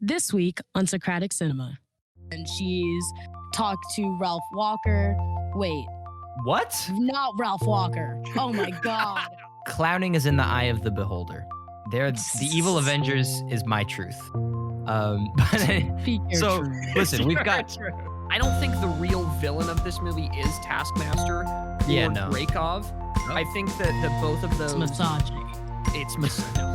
This week on Socratic Cinema. And she's talked to Ralph Walker. Wait, What? not Ralph Walker. Oh my God. Clowning is in the eye of the beholder. The evil Avengers is my truth. Speak your So truth. listen, we've got. I don't think the real villain of this movie is Taskmaster or Dreykov. No. I think that both of those. It's misogyny. It's misogyny.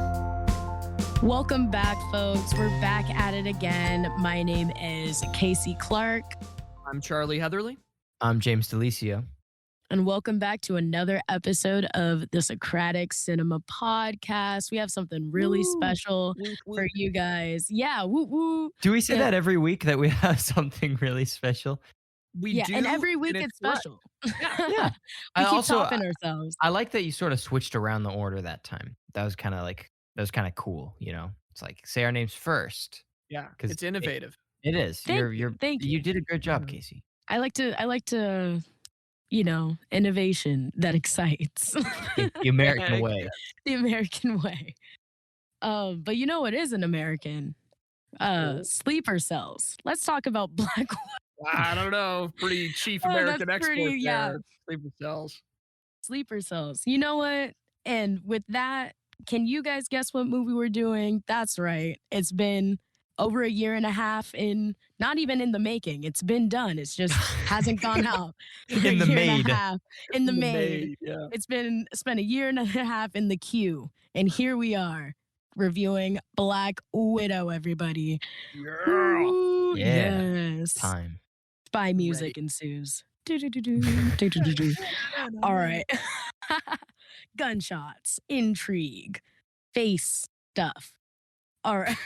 Welcome back, folks. We're back at it again. My name is Kasey Clark. I'm Charlie Heatherly. I'm James DeLisio. And welcome back to another episode of the Socratic Cinema Podcast. We have something really special for you guys. Yeah, woo woo. Do we say that every week that we have something really special? We do, and every week it's right. special. Yeah. We keep topping ourselves. I like that you sort of switched around the order that time. That was kind of cool, you know? It's like, say our names first. Yeah, it's innovative. It is. Thank you. You did a good job, Kasey. I like to, innovation that excites. The American way. The American way. But you know what is an American? Sleeper cells. Let's talk about Black Widow. I don't know. Pretty chief American export there. Yeah. Sleeper cells. Sleeper cells. You know what? And with that, can you guys guess what movie we're doing? That's right. It's been over a year and a half not even in the making. It's been done. It's just hasn't gone out. In the made. In the made. Yeah. It's spent a year and a half in the queue. And here we are reviewing Black Widow, everybody. Yeah. Ooh, Yeah. Yes. Time. Spy music ensues. All right. Gunshots, intrigue, face stuff. All right.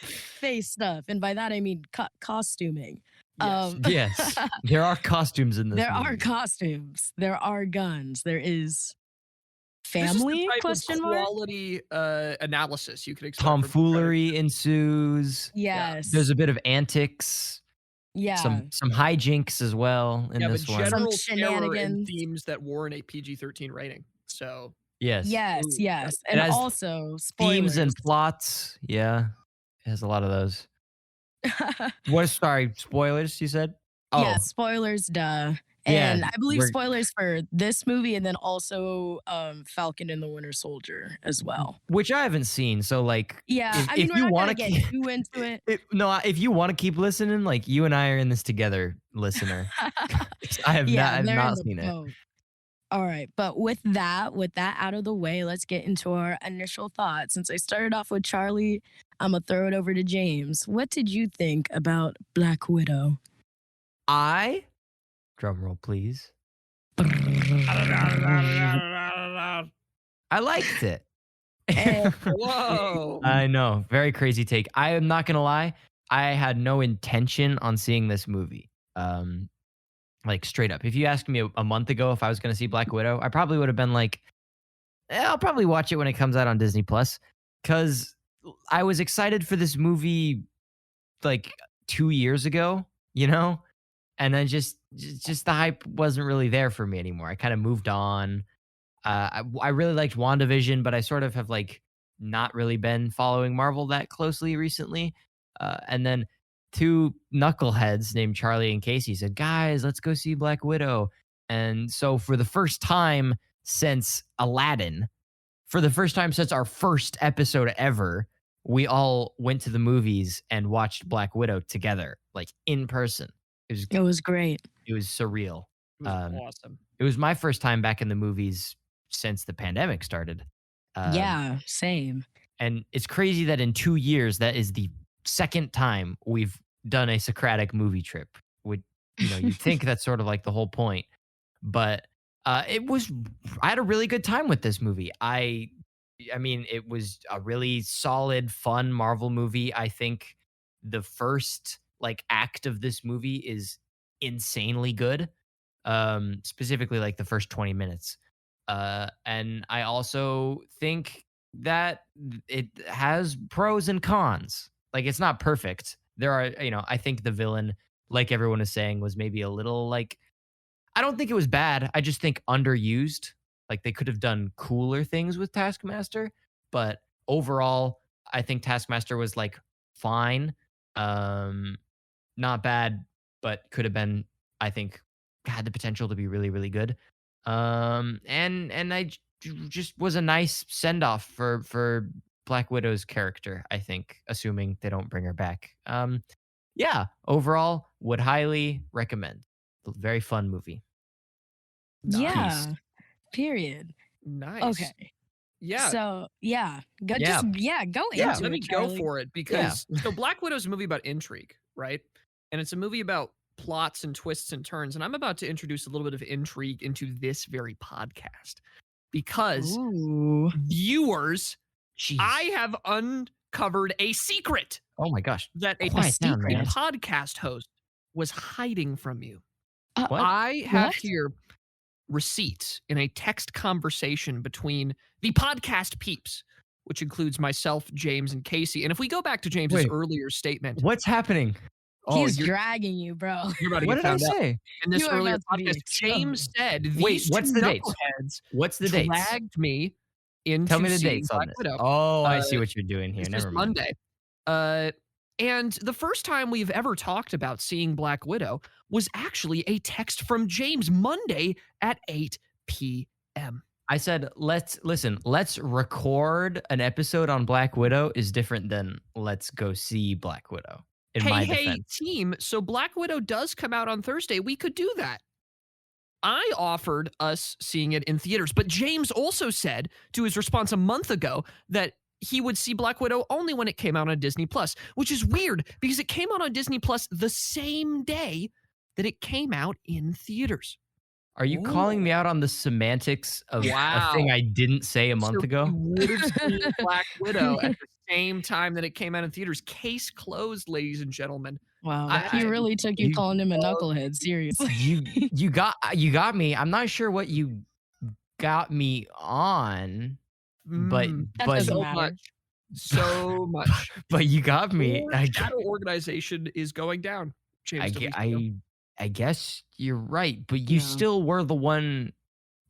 Face stuff. And by that, I mean costuming. Yes. Yes. There are costumes in this There movie. are costumes. There are guns. There is This is family? the type Question of mark. quality analysis you could expect. from Tomfoolery ensues. Yes. There's a bit of antics. Yeah. Some hijinks as well in but this one. general Some terror and shenanigans. themes that warrant a PG-13 rating. So Yes. Yes. Ooh, Yes. It And has also spoilers. Themes and plots. Yeah. It has a lot of those. Sorry, spoilers, you said? Oh, Yeah, spoilers, duh. Yeah, And I believe we're- spoilers for this movie and then also Falcon and the Winter Soldier as well. which I haven't seen. So, like, Yeah, if, I mean, if we're you not want gonna to get too into it. if you want to keep listening, like, you and I are in this together, listener. I have I've not seen it. All right, but with that out of the way, let's get into our initial thoughts. Since I started off with Charlie, I'm gonna throw it over to James. What did you think about Black Widow? Drum roll, please. I liked it. whoa. I know. Very crazy take. I am not going to lie. I had no intention on seeing this movie. Like, straight up. If you asked me a month ago if I was going to see Black Widow, I probably would have been like, I'll probably watch it when it comes out on Disney Plus. Because I was excited for this movie like 2 years ago, you know? And then just the hype wasn't really there for me anymore. I kind of moved on. I really liked WandaVision, but I sort of have like not really been following Marvel that closely recently. And then two knuckleheads named Charlie and Kasey said, guys, let's go see Black Widow. And so for the first time since Aladdin, for the first time since our first episode ever, we all went to the movies and watched Black Widow together, like in person. It was great. It was surreal. It was awesome. It was my first time back in the movies since the pandemic started. Yeah, same. And it's crazy that in 2 years, that is the second time we've done a Socratic movie trip. You'd think that's sort of like the whole point. But I had a really good time with this movie. I mean, it was a really solid, fun Marvel movie. I think the first like act of this movie is insanely good. Specifically like the first 20 minutes. And I also think that it has pros and cons. Like, it's not perfect. There are, I think the villain, like everyone is saying, was maybe a little like, I don't think it was bad. I just think underused. Like they could have done cooler things with Taskmaster, but overall, I think Taskmaster was like fine. Not bad, but could have been, I think, had the potential to be really, really good. And just was a nice send off for Black Widow's character, I think, assuming they don't bring her back. Yeah, overall, would highly recommend. Very fun movie. Yeah. Peace. Period. Nice. Okay. Yeah. So yeah, go Yeah. just go into Let it. me Charlie. go for it because so Black Widow is a movie about intrigue, right? And it's a movie about plots and twists and turns. And I'm about to introduce a little bit of intrigue into this very podcast because Ooh. viewers, Jeez. I have uncovered a secret Oh my gosh. that a Quiet down, secret man. podcast host was hiding from you. What? I have What? here receipts in a text conversation between the podcast peeps, which includes myself, James, and Kasey. And if we go back to James's Wait. earlier statement, What's happening? He's you're dragging you, bro. about to What get did I found out. say? In this You are earlier about to be podcast, James said these Wait, what's two the dates? knuckleheads What's the dates? dragged me into Tell me the seeing dates on Black this. Widow. Oh, I Uh, see what you're doing here. This Never is mind. Monday. And the first time we've ever talked about seeing Black Widow was actually a text from James Monday at 8 p.m. I said, let's record an episode on Black Widow is different than let's go see Black Widow. In my defense. Team, so Black Widow does come out on Thursday. We could do that. I offered us seeing it in theaters, but James also said to his response a month ago that he would see Black Widow only when it came out on Disney Plus, which is weird because it came out on Disney Plus the same day that it came out in theaters. Are you calling me out on the semantics of Wow. a thing I didn't say a month ago? You would have seen Black Widow at the same time that it came out in theaters. Case closed, ladies and gentlemen. Wow. I- He really took you calling him a knucklehead, seriously. You got me. I'm not sure what you got me on, but That but doesn't so matter. much. So much. but you got me. Your shadow organization is going down, James. I guess you're right, but you Yeah. still were the one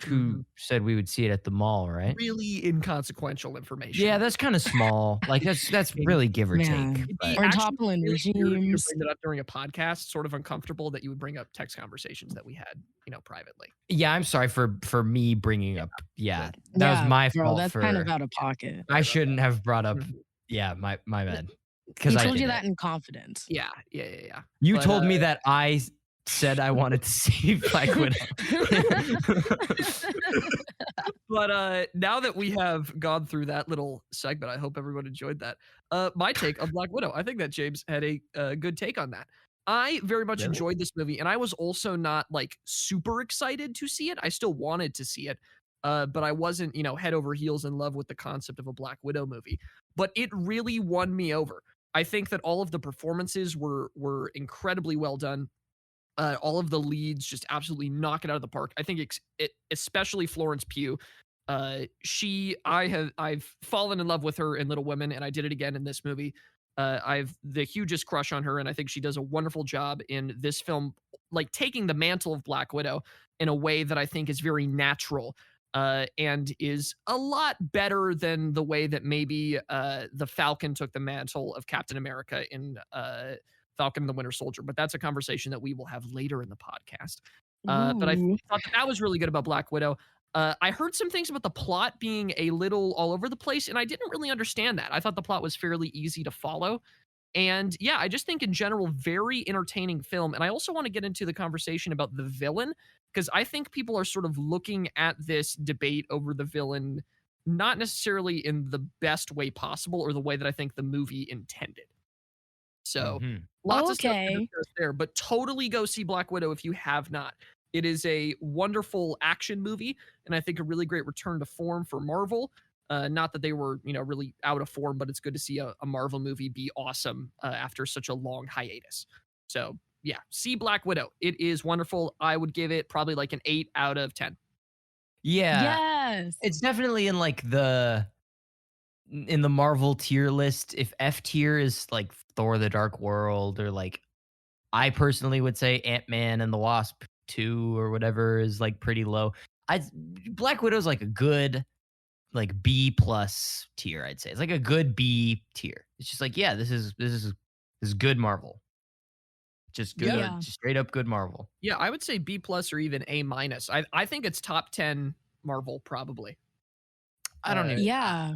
who Mhm. said we would see it at the mall, right? Really inconsequential information. Yeah, that's kind of small. Like that's really give or Man. take. It'd but- be Or actually toppling really weird if you regimes. bring that up during a podcast. Sort of uncomfortable that you would bring up text conversations that we had, privately. Yeah, I'm sorry for me bringing up. Yeah, that Yeah, was my bro, fault. that's for kind of out of pocket. I shouldn't have brought up. Mhm. Yeah, my bad. He Because I told you did that it. in confidence. Yeah. You But, told me that I said I wanted to see Black Widow. But now that we have gone through that little segment, I hope everyone enjoyed that. My take on Black Widow. I think that James had a good take on that. I very much Really? enjoyed this movie, and I was also not like super excited to see it. I still wanted to see it, but I wasn't, head over heels in love with the concept of a Black Widow movie. But it really won me over. I think that all of the performances were incredibly well done. All of the leads just absolutely knock it out of the park. I think especially Florence Pugh. I've fallen in love with her in Little Women, and I did it again in this movie. I've the hugest crush on her, and I think she does a wonderful job in this film, like taking the mantle of Black Widow in a way that I think is very natural, and is a lot better than the way that maybe the Falcon took the mantle of Captain America in Falcon and the Winter Soldier. But that's a conversation that we will have later in the podcast. But I Ooh. thought that was really good about Black Widow. I heard some things about the plot being a little all over the place, and I didn't really understand that. I thought the plot was fairly easy to follow. And yeah, I just think in general, very entertaining film. And I also want to get into the conversation about the villain, because I think people are sort of looking at this debate over the villain, not necessarily in the best way possible or the way that I think the movie intended. So Mhm. lots of stuff to Okay. discuss there, but totally go see Black Widow if you have not. It is a wonderful action movie, and I think a really great return to form for Marvel. Not that they were, really out of form, but it's good to see a Marvel movie be awesome after such a long hiatus. So yeah, see Black Widow. It is wonderful. I would give it probably like an 8 out of 10. Yeah, Yes. it's definitely in like the Marvel tier list. If F tier is like Thor: The Dark World, or like I personally would say Ant-Man and the Wasp 2 or whatever is like pretty low. I Black Widow's like a good like B plus tier, I'd say. It's like a good B tier. It's just like, yeah, this is good Marvel. Just good, Yeah. Yeah. just straight up good Marvel. Yeah, I would say B plus or even A minus. I think it's top 10 Marvel probably. I don't even. Yeah.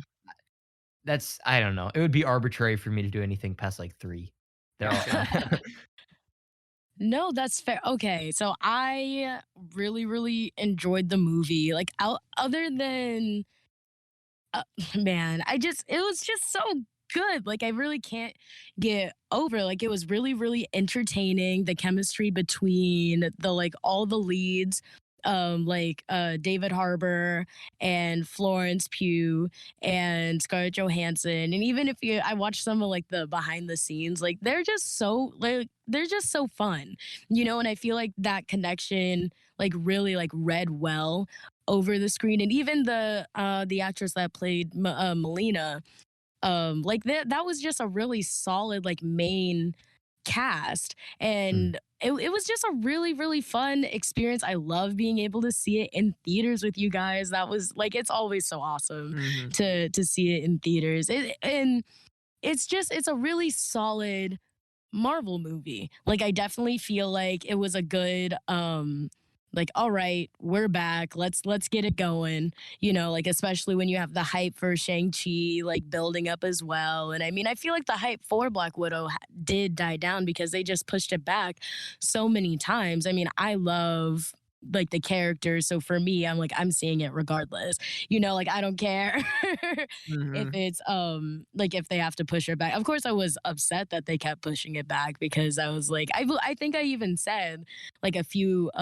I don't know. It would be arbitrary for me to do anything past like 3. They're all. No, that's fair. Okay, so I really, really enjoyed the movie. Like, other than man, it was just so good. Like, I really can't get over. Like, it was really, really entertaining. The chemistry between the like all the leads, David Harbour and Florence Pugh and Scarlett Johansson, and even if I watched some of like the behind the scenes, like they're just so fun, you know. And I feel like that connection like really like read well over the screen, and even the actress that played Melina, like that was just a really solid like main cast, Mm, and it was just a really really fun experience. I love being able to see it in theaters with you guys. That was like, it's always so awesome Mhm. to see it in theaters, and it's a really solid Marvel movie. Like, I definitely feel like it was a good like, all right, we're back. Let's get it going. You know, like especially when you have the hype for Shang-Chi like building up as well. And I mean, I feel like the hype for Black Widow did die down because they just pushed it back so many times. I mean, I love like the characters. So for me, I'm like, I'm seeing it regardless. You know, like I don't care if Mhm. it's like if they have to push it back. Of course I was upset that they kept pushing it back because I was like, I think I even said like a few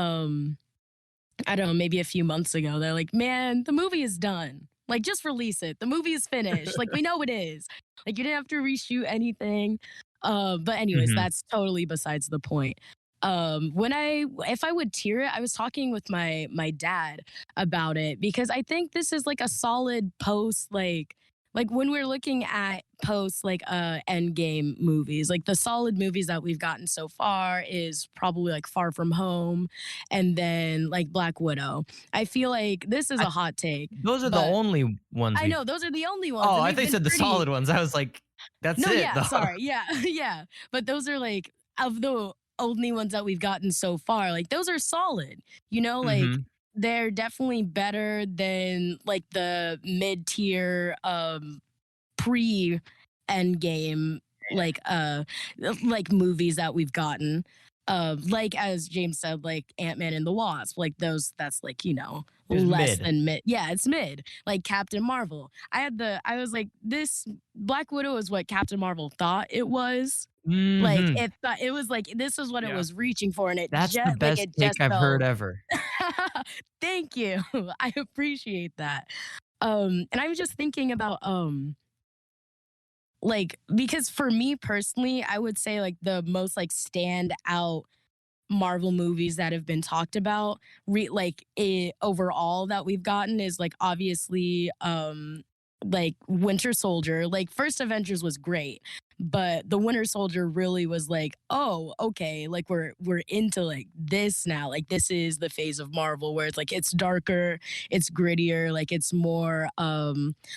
I don't know, maybe a few months ago, they're like, man, the movie is done. Like, just release it. The movie is finished. Like, we know it is. Like, you didn't have to reshoot anything. But anyways, mhm. that's totally besides the point. If I would tier it, I was talking with my dad about it because I think this is like a solid post like when we're looking at post like end game movies, like the solid movies that we've gotten so far is probably like Far From Home and then like Black Widow. I feel like this is I a hot take, Those are the but only ones I we've. know those are the only ones, Oh, and I they've thought you been said the pretty. solid ones. I was like, that's No, it yeah, though. sorry, yeah, yeah, but those are like of the only ones that we've gotten so far. Like those are solid, you know, like Mhm. they're definitely better than like the mid tier pre Endgame like movies that we've gotten. Like as James said, like Ant-Man and the Wasp, like those that's like, you know, It was less mid. than mid. Yeah, it's mid. Like Captain Marvel. I was like, this Black Widow is what Captain Marvel thought it was. Like Mhm. it was like this is what it Yeah. was reaching for, and That's the best it take just I've heard fell. ever. Thank you. I appreciate that. And I was just thinking about like because for me personally, I would say like the most like stand out Marvel movies that have been talked about overall that we've gotten is like obviously like Winter Soldier. Like first Avengers was great, but the Winter Soldier really was like, oh, okay, like we're into like this now. Like this is the phase of Marvel where it's like it's darker, it's grittier, like it's more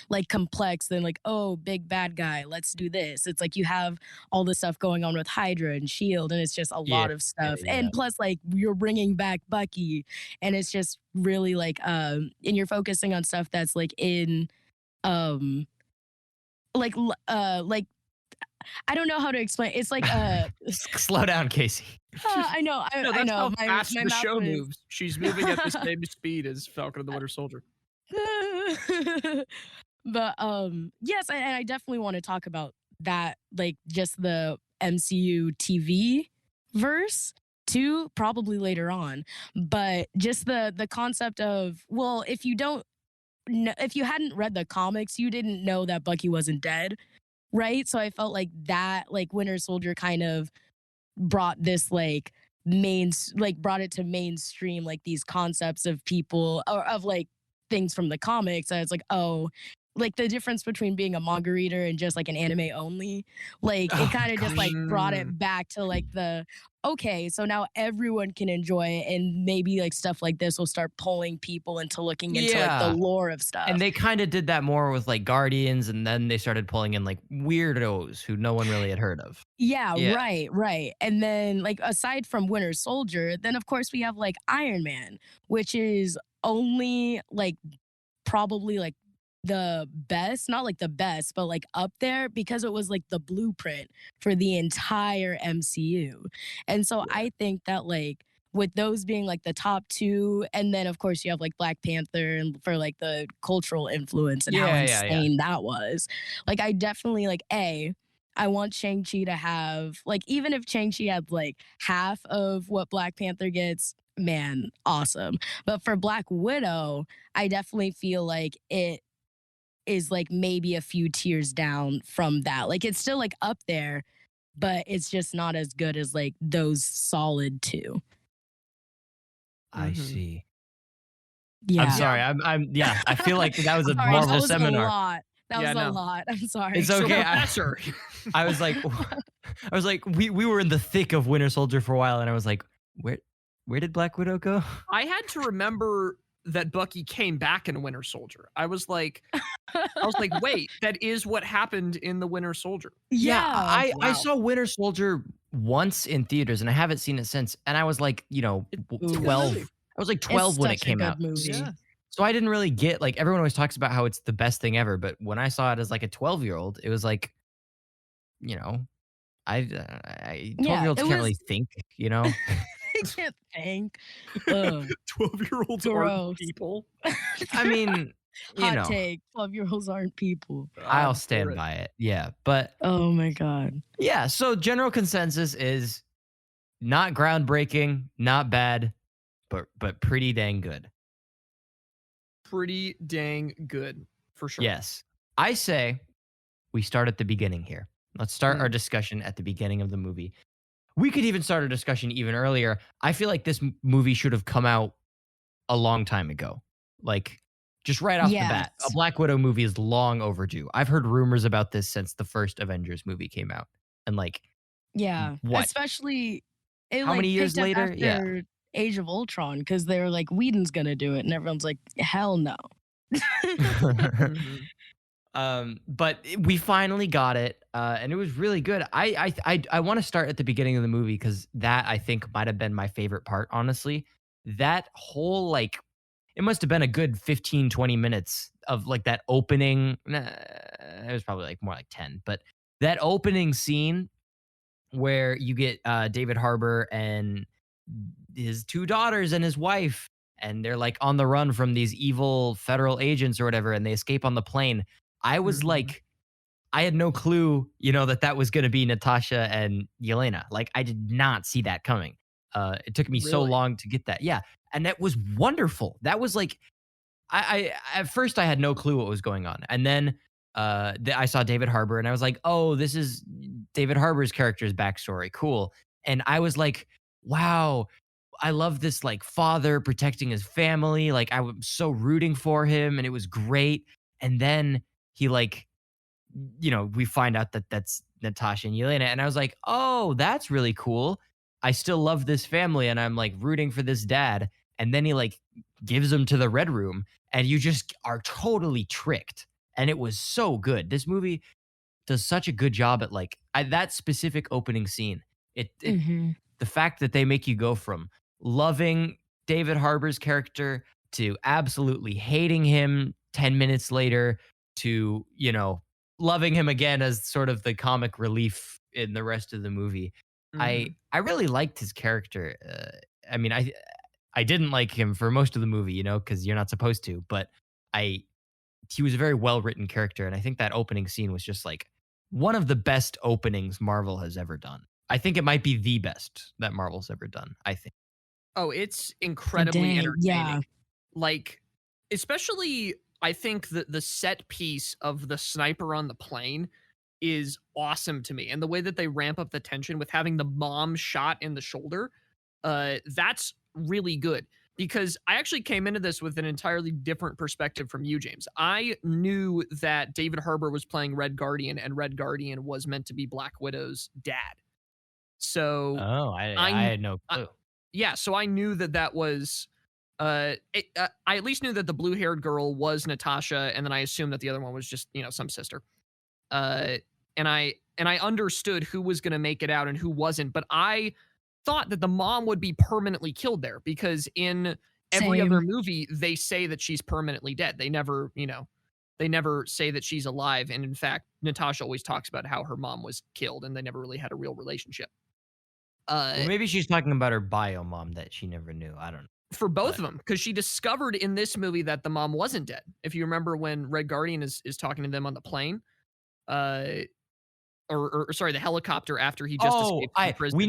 like complex than like, oh, big bad guy, let's do this. It's like you have all the stuff going on with Hydra and Shield, and it's just a Yeah, lot of yeah, stuff. yeah. And plus, like you're bringing back Bucky, and it's just really like, and you're focusing on stuff that's like in, um, like I don't know how to explain. It's like, Slow down, Casey. I know, No, I that's know, how fast my the mouth show was. moves. She's moving at the same speed as Falcon and the Winter Soldier. But yes, and I definitely want to talk about that, like just the MCU TV verse too, probably later on. But just the concept of, well, if you don't know, if you hadn't read the comics, you didn't know that Bucky wasn't dead, right? So I felt like that, like Winter Soldier kind of brought this like brought it to mainstream, like these concepts of people or of like things from the comics. I was like, oh, like the difference between being a manga reader and just like an anime only. Like it Oh kind of just gosh. like brought it Mm. back to like the okay, so now everyone can enjoy it, and maybe like stuff like this will start pulling people into looking into like the Yeah. lore of And stuff. they kind of did that more with like Guardians, and then they started pulling in like weirdos who no one really had heard of. Yeah, Yeah. right, right. And then like aside from Winter Soldier, then of course we have like Iron Man, which is only like probably like the best, not like the best, but like up there because it was like the blueprint for the entire MCU. And so Yeah. I think that like with those being like the top two, and then of course you have like Black Panther and for like the cultural influence and how Yeah. insane that was. Like I definitely like I want Shang-Chi to have like even if Shang-Chi had like half of what Black Panther gets, man, awesome. But for Black Widow, I definitely feel like it is like maybe a few tiers down from that. Like it's still like up there, but it's just not as good as like those solid two. I Mhm. see. I'm Yeah. sorry. Yeah. I feel like that was a Sorry, Marvel that was a seminar. lot. That Yeah, was a no. lot. I'm sorry. It's So okay. Professor, I was like, we were in the thick of Winter Soldier for a while, and I was like, where did Black Widow go? I had to remember that Bucky came back in Winter Soldier. I was like, wait, that is what happened in the Winter Soldier. Yeah, Yeah. I Wow. saw Winter Soldier once in theaters, and I haven't seen it since. And I was like, It's a good 12. movie. I was like It's 12 when it such a came out. good movie. Yeah. So I didn't really get like everyone always talks about how it's the best thing ever, but when I saw it as like a 12-year-old, it was like, you know, I 12-year-olds It can't really was think, you know. I can't think. Ugh, 12-year-olds aren't gross. people. I mean, Hot take. 12-year-olds aren't people. I'll I'm for stand it. by it. Yeah, but Oh my God. yeah, so general consensus is not groundbreaking, not bad, but pretty dang good. Pretty dang good, for sure. Yes. I say we start at the beginning here. Let's start our Mm. discussion at the beginning of the movie. We could even start our discussion even earlier. I feel like this movie should have come out a long time ago. Like just right off the bat. A Yes. Black Widow movie is long overdue. I've heard rumors about this since the first Avengers movie came out. And like Yeah. what? Especially it How many like years picked up later? Yeah. after Age of Ultron because they were like, Whedon's gonna do it. And everyone's like, hell no. Mhm. But we finally got it, and it was really good. I want to start at the beginning of the movie because that I think might have been my favorite part. Honestly, that whole like it must have been a good 15, 20 minutes of like that opening. Nah, it was probably like more like 10, but that opening scene where you get David Harbour and his two daughters and his wife, and they're like on the run from these evil federal agents or whatever, and they escape on the plane. I was Mhm. like, I had no clue, that was going to be Natasha and Yelena. Like, I did not see that coming. It took me so Really? long to get that. Yeah, and that was wonderful. That was like, I at first I had no clue what was going on, and then I saw David Harbour, and I was like, oh, this is David Harbour's character's backstory. Cool. And I was like, wow, I love this like father protecting his family. Like I was so rooting for him, and it was great. And then he like, we find out that that's Natasha and Yelena, and I was like, oh, that's really cool. I still love this family, and I'm like rooting for this dad. And then he like gives him to the Red Room, and you just are totally tricked. And it was so good. This movie does such a good job at like that specific opening scene. It hmm the fact that they make you go from loving David Harbour's character to absolutely hating him 10 minutes later to, loving him again as sort of the comic relief in the rest of the movie. I Mhm. I really liked his character. I mean, I didn't like him for most of the movie, because you're not supposed to, but I he was a very well-written character, and I think that opening scene was just like one of the best openings Marvel has ever done. I think it might be the best that Marvel's ever done, I think. Oh, it's incredibly Dang. Yeah. entertaining. Like, especially, I think that the set piece of the sniper on the plane is awesome to me. And the way that they ramp up the tension with having the mom shot in the shoulder, that's really good. because I actually came into this with an entirely different perspective from you, James. I knew that David Harbour was playing Red Guardian, and Red Guardian was meant to be Black Widow's dad. So Oh, I I, had no I clue. yeah, so I knew that was. I at least knew that the blue-haired girl was Natasha, and then I assumed that the other one was just some sister. Uh, and I understood who was going to make it out and who wasn't, but I thought that the mom would be permanently killed there because in every other Same. movie they say that she's permanently dead. They never say that she's alive, and in fact, Natasha always talks about how her mom was killed, and they never really had a real relationship. Well, Uh, maybe she's talking about her bio mom that she never knew. I don't know. for both But of them, because she discovered in this movie that the mom wasn't dead. If you remember when Red Guardian is talking to them on the plane, uh, or sorry, the helicopter after he just oh, escaped from prison. we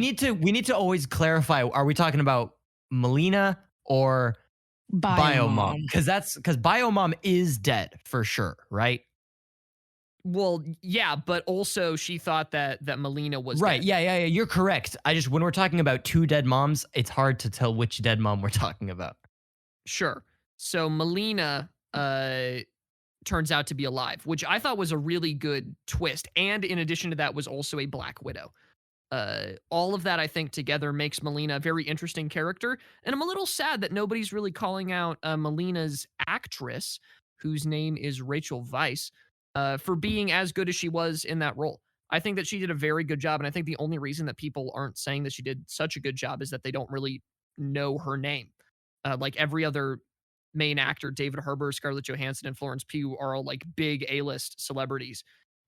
need to always clarify. Are we talking about Melina or Bio Biomom? Because Biomom is dead for sure, right? Well, yeah, but also she thought that Melina was Right. dead. Yeah. You're correct. When we're talking about two dead moms, it's hard to tell which dead mom we're talking about. Sure. So Melina turns out to be alive, which I thought was a really good twist. And in addition to that, was also a Black Widow. All of that, I think, together makes Melina a very interesting character. And I'm a little sad that nobody's really calling out Melina's actress, whose name is Rachel Weisz, for being as good as she was in that role. I think that she did a very good job. And I think the only reason that people aren't saying that she did such a good job is that they don't really know her name. Like every other main actor, David Harbour, Scarlett Johansson, and Florence Pugh are all like big A-list celebrities.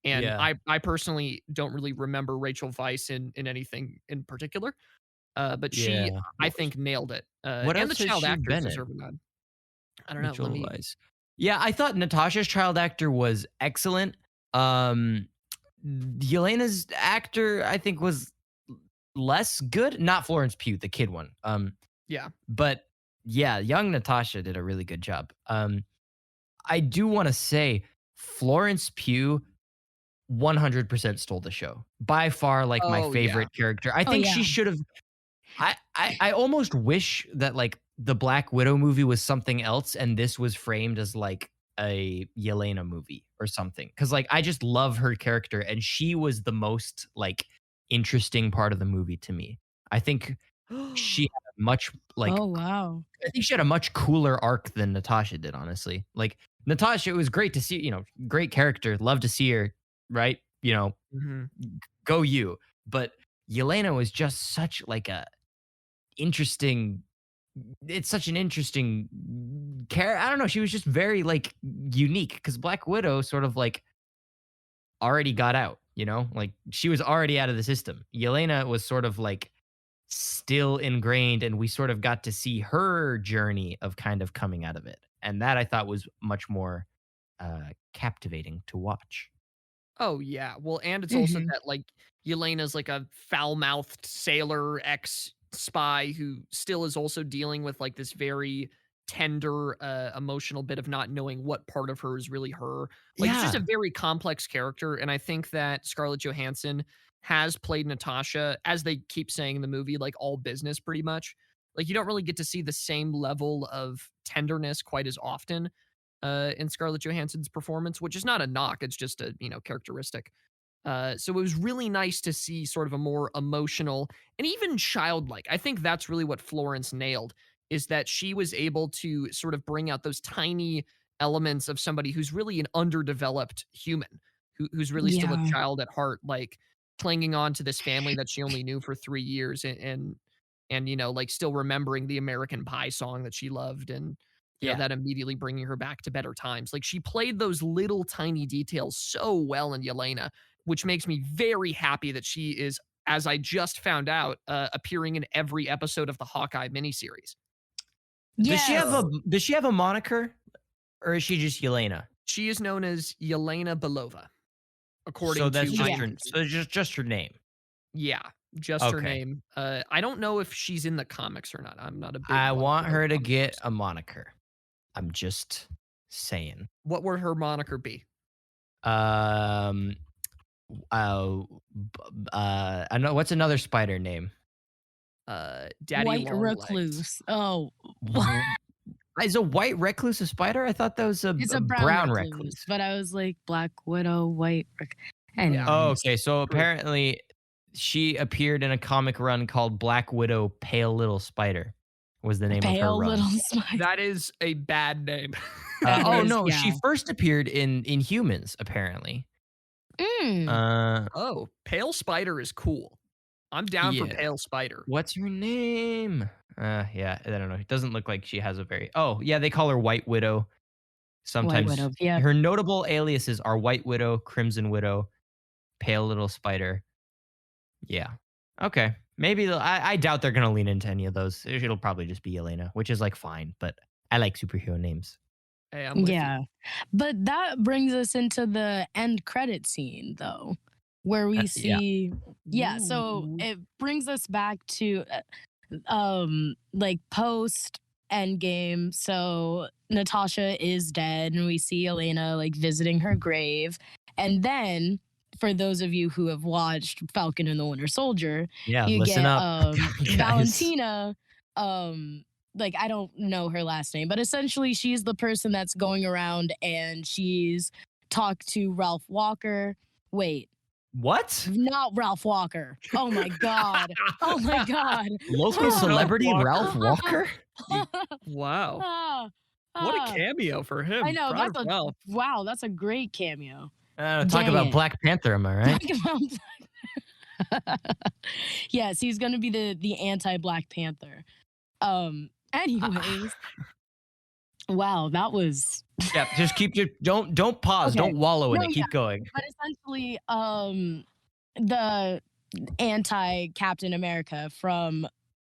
And Yeah. I personally don't really remember Rachel Weisz in anything in particular. But she, Yeah. I think, nailed it. What And the else has child she actors been in? deserve a nod. I don't know. Rachel Let me. Weisz. Yeah, I thought Natasha's child actor was excellent. Yelena's actor, I think, was less good. Not Florence Pugh, the kid one. Yeah. But yeah, young Natasha did a really good job. I do want to say Florence Pugh 100% stole the show. By far, like my Oh, yeah. favorite character. I think she yeah. should have. I almost wish that like the Black Widow movie was something else, and this was framed as like a Yelena movie or something. Because like I just love her character, and she was the most like interesting part of the movie to me. I think she had a much like Oh wow. I think she had a much cooler arc than Natasha did, honestly. Like Natasha, it was great to see, great character. Love to see her, right? Mhm. Go you. But Yelena was just such like a interesting it's such an interesting character. I don't know. She was just very like unique because Black Widow sort of like already got out, like she was already out of the system. Yelena was sort of like still ingrained, and we sort of got to see her journey of kind of coming out of it. And that I thought was much more captivating to watch. Oh yeah. Well, and it's also Mhm. that like Yelena's like a foul-mouthed sailor ex spy who still is also dealing with like this very tender emotional bit of not knowing what part of her is really her. Like it's just a Yeah. very complex character, and I think that Scarlett Johansson has played Natasha, as they keep saying in the movie, like all business pretty much. Like you don't really get to see the same level of tenderness quite as often in Scarlett Johansson's performance, which is not a knock. It's just a characteristic. So it was really nice to see sort of a more emotional and even childlike. I think that's really what Florence nailed, is that she was able to sort of bring out those tiny elements of somebody who's really an underdeveloped human, who's really still a Yeah. child at heart, like clinging on to this family that she only knew for 3 years, and like still remembering the American Pie song that she loved, and Yeah. that immediately bringing her back to better times. Like she played those little tiny details so well in Yelena, which makes me very happy that she is, as I just found out, appearing in every episode of the Hawkeye miniseries. Yes. Does she have a moniker, or is she just Yelena? She is known as Yelena Belova, according So that's to just Yeah. her. So just her name. Yeah, just her Okay. name. I don't know if she's in the comics or not. I'm not a big. I Black want Widow her to comic get person. a moniker. I'm just saying. What would her moniker be? Um. I know what's another spider name? Daddy White Longlegs. recluse. Oh, W- Is a white recluse a spider? I thought that was a it's a a brown brown recluse, recluse. but I was like Black Widow, Yeah. Oh, anyways. okay. So True. apparently she appeared in a comic run called Black Widow Pale Little Spider was the name of her Pale run. little spider. That is a bad name. That Oh is, no, she yeah. first appeared in Humans apparently. Mm. Oh, Pale Spider is cool. I'm down for Yeah. Pale Spider. What's her name? Yeah, I don't know. It doesn't look like she has a very. Oh, yeah, they call her White Widow. White Sometimes Widow. Yeah. her notable aliases are White Widow, Crimson Widow, Pale Little Spider. Yeah. Okay. Maybe I doubt they're gonna lean into any of those. It'll probably just be Elena, which is like fine. But I like superhero names. Hey, I'm with you. Yeah. But that brings us into the end credit scene, though, where we Yeah. see. Yeah. So Ooh. it brings us back to like post Endgame. So Natasha is dead, and we see Elena like visiting her grave. And then, for those of you who have watched Falcon and the Winter Soldier, Yeah. you Listen get up, guys. Valentina. Like I don't know her last name, but essentially she's the person that's going around and she's talked to Ralph Walker. Wait, What? not Ralph Walker. Oh my god. Oh my god. Local celebrity Walker. Ralph Walker? Wow. Ah, What a ah. cameo for him. I know, Proud that's of a Ralph. wow, that's a great cameo. Talk Dang about it. Black Panther, am I right? Talk about yes, he's gonna be the anti-Black Panther. Anyways. Wow, that was Yeah, just keep your don't pause, Okay. don't wallow in No, it. Keep going. but essentially the anti Captain America from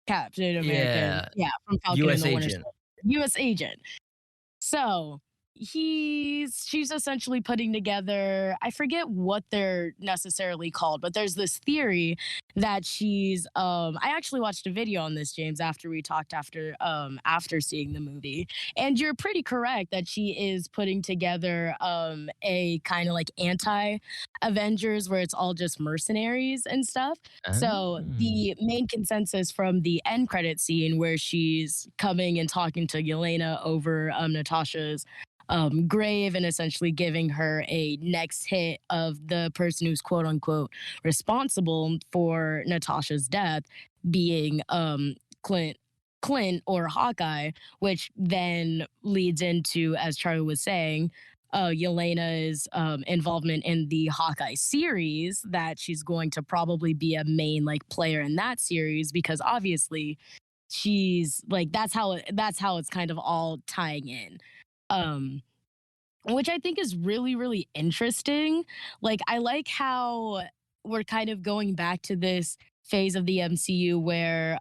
Captain America. Yeah. From Falcon US and the Winter agent. Soldier. US agent. So she's essentially putting together, I forget what they're necessarily called, but there's this theory that she's I actually watched a video on this, James, after we talked after seeing the movie. And you're pretty correct that she is putting together a kind of like anti Avengers where it's all just mercenaries and stuff. So Oh. the main consensus from the end credit scene where she's coming and talking to Yelena over Natasha's grave and essentially giving her a next hit of the person who's quote unquote responsible for Natasha's death being Clint or Hawkeye, which then leads into, as Charlie was saying, Yelena's involvement in the Hawkeye series, that she's going to probably be a main like player in that series because obviously she's like that's how it's kind of all tying in. Um which I think is really, really interesting. Like, I like how we're kind of going back to this phase of the MCU where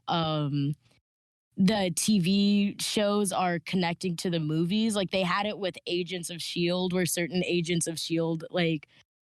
the TV shows are connecting to the movies. Like, they had it with Agents of S.H.I.E.L.D., where certain Agents of S.H.I.E.L.D., like,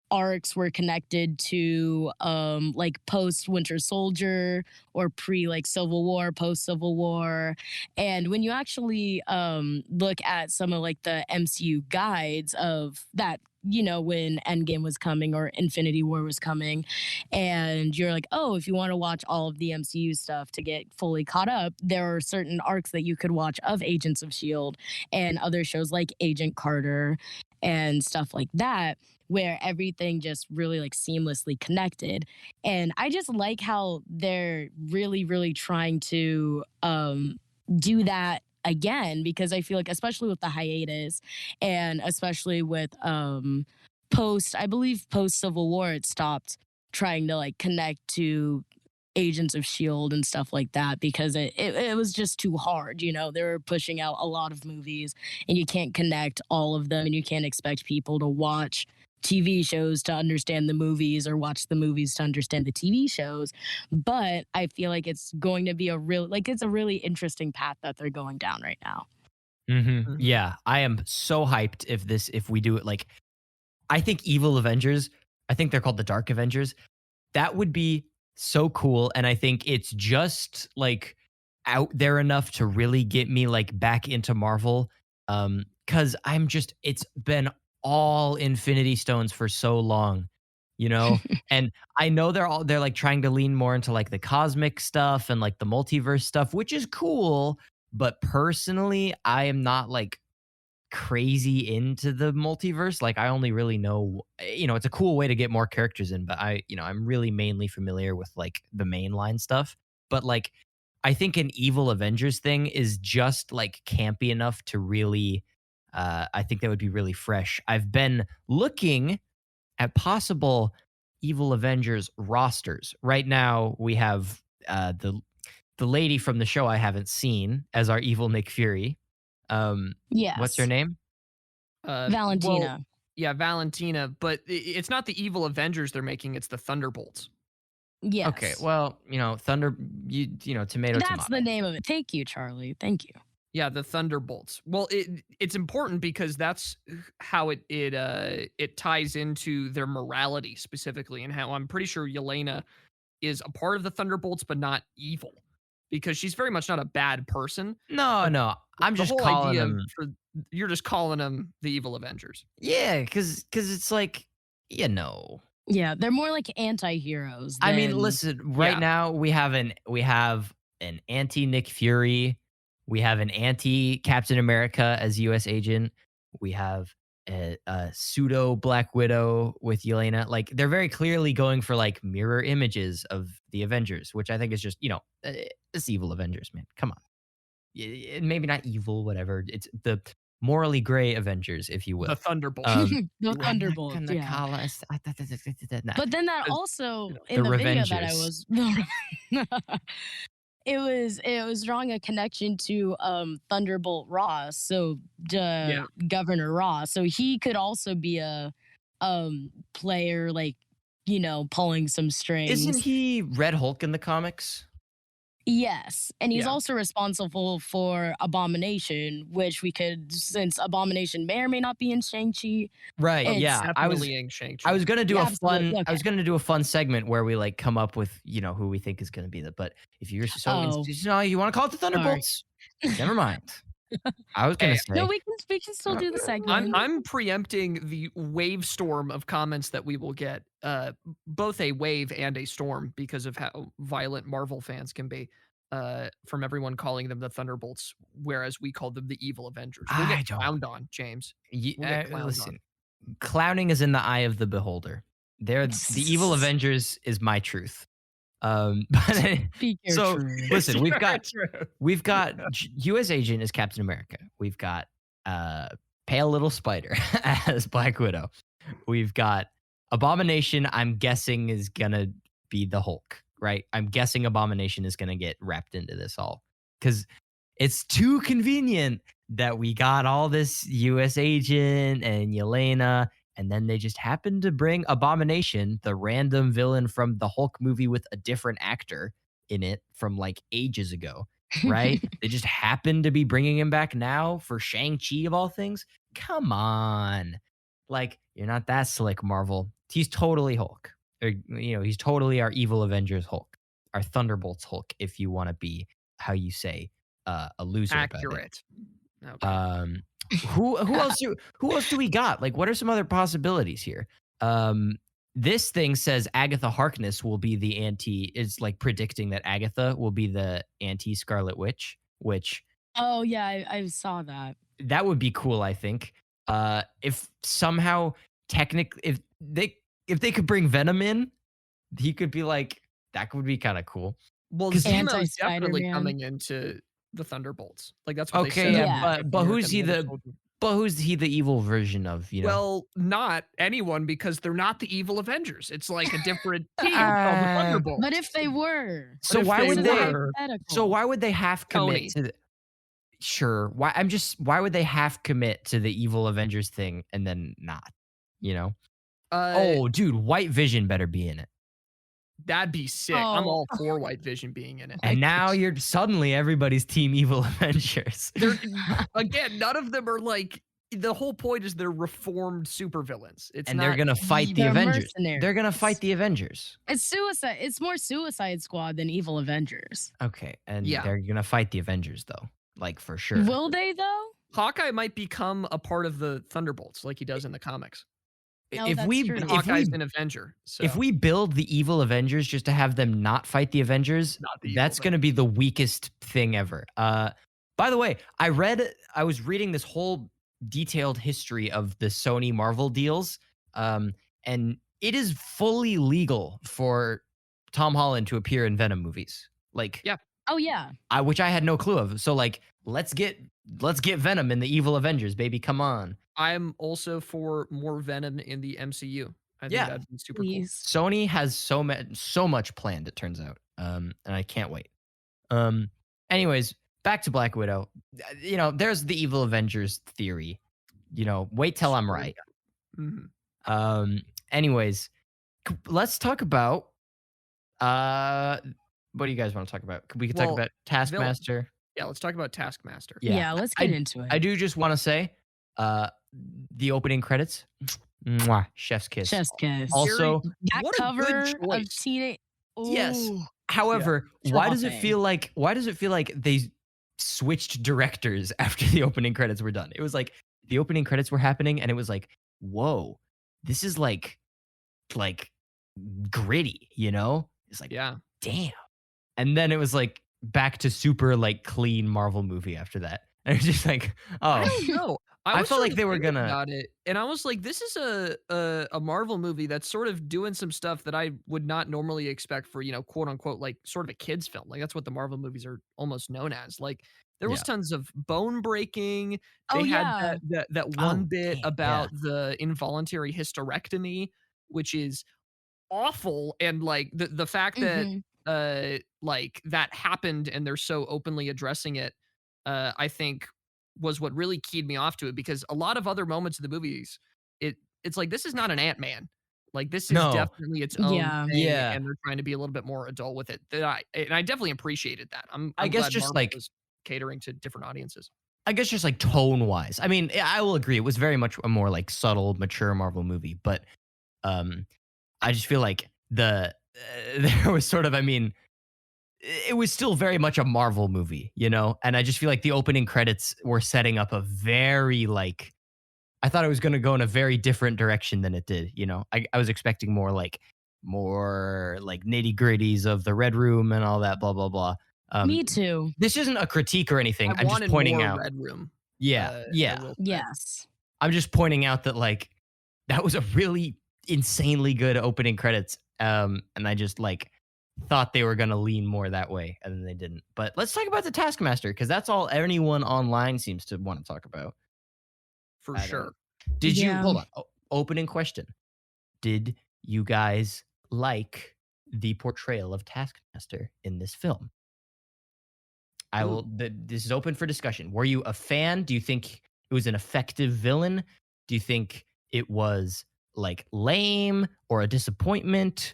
arcs were connected to like post Winter Soldier or pre like Civil War, post Civil War. And when you actually look at some of like the MCU guides of that, you know, when Endgame was coming or Infinity War was coming, and you're like, oh, if you want to watch all of the MCU stuff to get fully caught up, there are certain arcs that you could watch of Agents of S.H.I.E.L.D. and other shows like Agent Carter and stuff like that, where everything just really like seamlessly connected. And I just like how they're really, really trying to do that again, because I feel like, especially with the hiatus and especially with I believe post Civil War, it stopped trying to like connect to Agents of S.H.I.E.L.D. and stuff like that because it was just too hard. You know, they were pushing out a lot of movies and you can't connect all of them and you can't expect people to watch TV shows to understand the movies or watch the movies to understand the TV shows. But I feel like it's going to be it's a really interesting path that they're going down right now. Mm-hmm. Mhm. Yeah, I am so hyped if we do it. Like, I think Evil Avengers, I think they're called the Dark Avengers. That would be so cool. And I think it's just like out there enough to really get me like back into Marvel. Cause it's been all Infinity Stones for so long. you know? And I know they're like trying to lean more into like the cosmic stuff and like the multiverse stuff, which is cool. But personally, I am not like crazy into the multiverse. Like I only really know, it's a cool way to get more characters in, but I'm really mainly familiar with like the mainline stuff. But like I think an evil Avengers thing is just like campy enough to really I think that would be really fresh. I've been looking at possible evil Avengers rosters. Right now we have the lady from the show I haven't seen as our evil Nick Fury. What's her Yes. name? Well, Valentina. yeah, Valentina, but it's not the evil Avengers they're making, it's the Thunderbolts. Yes. Okay, well, tomato, That's tomato. the name of it. Thank you, Charlie. Thank you. Yeah, the Thunderbolts. Well, it's important because that's how it ties into their morality specifically, and how I'm pretty sure Yelena is a part of the Thunderbolts, but not evil, because she's very much not a bad person. No, But no, I'm the just whole calling idea them. you're just calling them the evil Avengers. Yeah, because it's like, Yeah, they're more like anti-heroes. I mean, than- listen, right Yeah. now we have an anti Nick Fury, we have an anti Captain America as U.S. agent, we have a pseudo Black Widow with Yelena. Like they're very clearly going for like mirror images of the Avengers, which I think is just it's evil Avengers, man. Come on, maybe not evil, whatever. It's the morally gray Avengers, if you will. The Thunderbolts. the I'm not Thunderbolts. gonna Yeah. call us. Nah. But then that 'Cause, also you know, in The the video that I Revengers. was it was drawing a connection to Thunderbolt Ross, so Governor Ross. So he could also be a player like, pulling some strings. Isn't he Red Hulk in the comics? Yes. And he's Yeah. also responsible for Abomination, which since Abomination may or may not be in Shang-Chi. Right. It's Yeah. definitely in Shang-Chi. I was gonna do Yeah, a absolutely, fun. I okay. was gonna do a fun segment where we like come up with who we think is gonna be the. But if you're you want to call it the Thunderbolts, never mind. I was gonna Hey, say No, we can still do the segment. I'm preempting the wave storm of comments that we will get, both a wave and a storm, because of how violent Marvel fans can be, from everyone calling them the Thunderbolts, whereas we call them the evil Avengers. We'll I get don't. clowned on, James. We'll get clowned Listen, clowning is in the eye of the beholder. The evil Avengers is my truth. But Speak your so truth. listen, we've got True. U.S. agent is Captain America. We've got Pale Little Spider as Black Widow. We've got Abomination. I'm guessing is gonna be the Hulk, right? I'm guessing Abomination is gonna get wrapped into this all because it's too convenient that we got all this U.S. agent and Yelena. And then they just happened to bring Abomination, the random villain from the Hulk movie with a different actor in it from like ages ago, right? They just happened to be bringing him back now for Shang-Chi of all things. Come on. Like, you're not that slick, Marvel. He's totally Hulk. Or, he's totally our evil Avengers Hulk, our Thunderbolts Hulk, if you want to be, how you say, a loser. about it. Accurate. Okay. Who else do we got? Like, what are some other possibilities here? This thing says Agatha Harkness will be the is like predicting that Agatha will be the anti-Scarlet Witch, which Oh yeah, I saw that. that would be cool, I think. If somehow technically if they could bring Venom in, he could be like, that would be kind of cool. Well, 'Cause Zemo's definitely Anti-Spider-Man. coming into the Thunderbolts. Like, that's what they Okay, said. yeah, but who's he who's he the evil version of, Well, not anyone, because they're not the evil Avengers. It's like a different team called the Thunderbolts. But if they were, So if why they would this is a they were- hypothetical. So why would they have commit Tony. to the Sure. Why would they have commit to the evil Avengers thing and then not? Oh, dude, White Vision better be in it. That'd be sick. I'm Oh. all for White Vision being in it. And now you're suddenly everybody's team evil Avengers. They're, again, none of them are like, the whole point is they're reformed supervillains. It's And not they're going to fight the They're Avengers. mercenaries. They're going to fight the Avengers. It's suicide. It's more Suicide Squad than Evil Avengers. Okay, and Yeah. they're going to fight the Avengers though. Like for sure. Will they though? Hawkeye might become a part of the Thunderbolts like he does in the comics. No, if that's we true. And if we Hawkeye's an Avenger. So if we build the evil Avengers just to have them not fight the Avengers, not the evil that's going to be the weakest thing ever. By the way, I was reading this whole detailed history of the Sony Marvel deals, and it is fully legal for Tom Holland to appear in Venom movies. Like, Yeah. Oh yeah. which I had no clue of. So like, let's get Venom in the evil Avengers, baby. Come on. I'm also for more Venom in the MCU. I think Yeah. that'd be super cool. Please. Sony has so much planned, it turns out. And I can't wait. Anyways, back to Black Widow. There's the evil Avengers theory. Wait till I'm right. Mhm. Anyways, let's talk about what do you guys want to talk about? We could talk Well, about Taskmaster. Yeah, let's talk about Taskmaster. Yeah, let's get into it. I do just want to say, the opening credits, mwah, chef's kiss. Chef's kiss. Also, that what a cover good of choice. Teenage. Yes. Ooh. However, why does it Dropping. feel like they switched directors after the opening credits were done? It was like the opening credits were happening, and it was like, whoa, this is like gritty, It's like, Yeah. damn. And then it was like back to super like clean Marvel movie after that. And it was just like, I oh, don't know. I was felt sort like of they were thinking gonna- about it, and I was like, this is a Marvel movie that's sort of doing some stuff that I would not normally expect for, quote unquote, like sort of a kids film. Like that's what the Marvel movies are almost known as. Like there was Yeah. tons of bone breaking. They Oh, had yeah. that one Oh, bit damn, yeah. about the involuntary hysterectomy, which is awful, and like the fact Mhm. that like that happened and they're so openly addressing it, I think was what really keyed me off to it, because a lot of other moments of the movies, it's like, this is not an Ant-Man. Like this is No. definitely its own Yeah. thing, Yeah. and they're trying to be a little bit more adult with it. And I definitely appreciated that. I'm I guess glad just, Marvel like- was catering to different audiences. I guess just like tone wise. I mean, I will agree. It was very much a more like subtle, mature Marvel movie, but I just feel like there was sort of, it was still very much a Marvel movie, And I just feel like the opening credits were setting up a very like, I thought it was going to go in a very different direction than it did. I was expecting more like nitty gritties of the Red Room and all that, blah blah blah. Me too. This isn't a critique or anything. I I'm just wanted pointing more out. Red Room. Yeah, I yeah. will say. Yes. I'm just pointing out that like that was a really insanely good opening credits. And I just like thought they were gonna lean more that way, and then they didn't. But let's talk about the Taskmaster, because that's all anyone online seems to want to talk about. For I don't- sure. Did you Yeah. hold on? Opening question. Did you guys like the portrayal of Taskmaster in this film? This is open for discussion. Were you a fan? Do you think it was an effective villain? Do you think it was like lame or a disappointment,